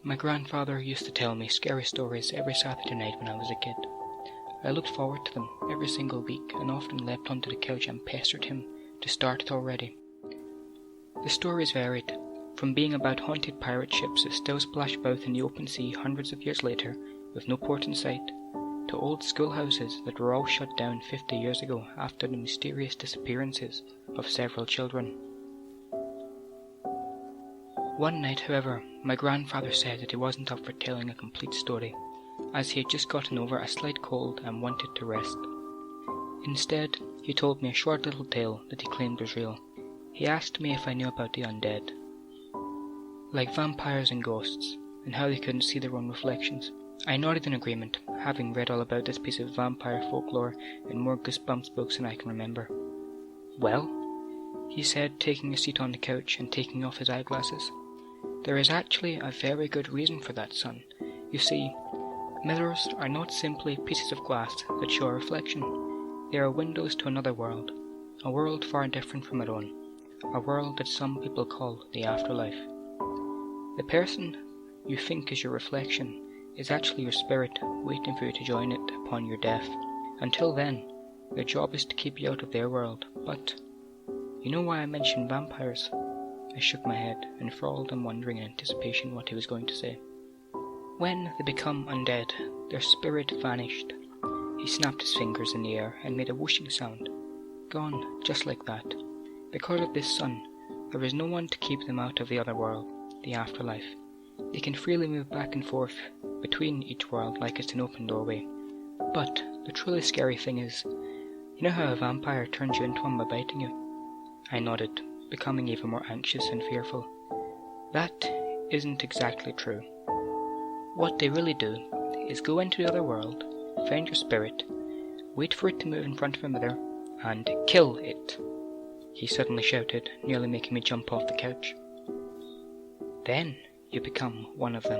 My grandfather used to tell me scary stories every Saturday night when I was a kid. I looked forward to them every single week and often leapt onto the couch and pestered him to start it already. The stories varied, from being about haunted pirate ships that still splash about in the open sea hundreds of years later with no port in sight, to old schoolhouses that were all shut down 50 years ago after the mysterious disappearances of several children. One night, however, my grandfather said that he wasn't up for telling a complete story, as he had just gotten over a slight cold and wanted to rest. Instead, he told me a short little tale that he claimed was real. He asked me if I knew about the undead, like vampires and ghosts, and how they couldn't see their own reflections. I nodded in agreement, having read all about this piece of vampire folklore in more Goosebumps books than I can remember. "Well," he said, taking a seat on the couch and taking off his eyeglasses, "there is actually a very good reason for that, son. You see, mirrors are not simply pieces of glass that show a reflection. They are windows to another world, a world far different from our own, a world that some people call the afterlife. The person you think is your reflection is actually your spirit waiting for you to join it upon your death. Until then, their job is to keep you out of their world. But, you know why I mentioned vampires?" I shook my head, enthralled and wondering in anticipation what he was going to say. "When they become undead, their spirit vanished." He snapped his fingers in the air and made a whooshing sound. "Gone, just like that. Because of this, son, there is no one to keep them out of the other world, the afterlife. They can freely move back and forth between each world like it's an open doorway. But the truly scary thing is, you know how a vampire turns you into one by biting you?" I nodded, becoming even more anxious and fearful. "That isn't exactly true. What they really do is go into the other world, find your spirit, wait for it to move in front of a mirror, and kill it," he suddenly shouted, nearly making me jump off the couch. "Then you become one of them."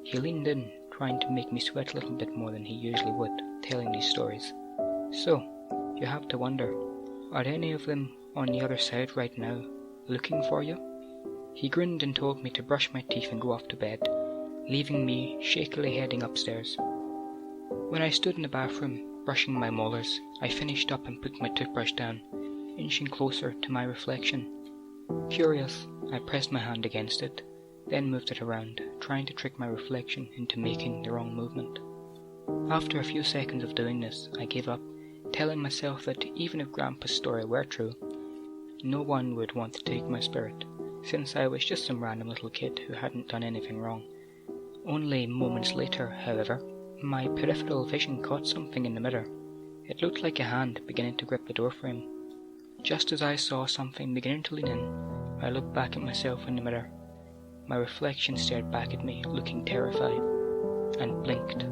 He leaned in, trying to make me sweat a little bit more than he usually would, telling these stories. "So, you have to wonder, are any of them on the other side right now, looking for you?" He grinned and told me to brush my teeth and go off to bed, leaving me shakily heading upstairs. When I stood in the bathroom, brushing my molars, I finished up and put my toothbrush down, inching closer to my reflection. Curious, I pressed my hand against it, then moved it around, trying to trick my reflection into making the wrong movement. After a few seconds of doing this, I gave up, telling myself that even if Grandpa's story were true, no one would want to take my spirit, since I was just some random little kid who hadn't done anything wrong. Only moments later, however, my peripheral vision caught something in the mirror. It looked like a hand beginning to grip the doorframe. Just as I saw something beginning to lean in, I looked back at myself in the mirror. My reflection stared back at me, looking terrified, and blinked.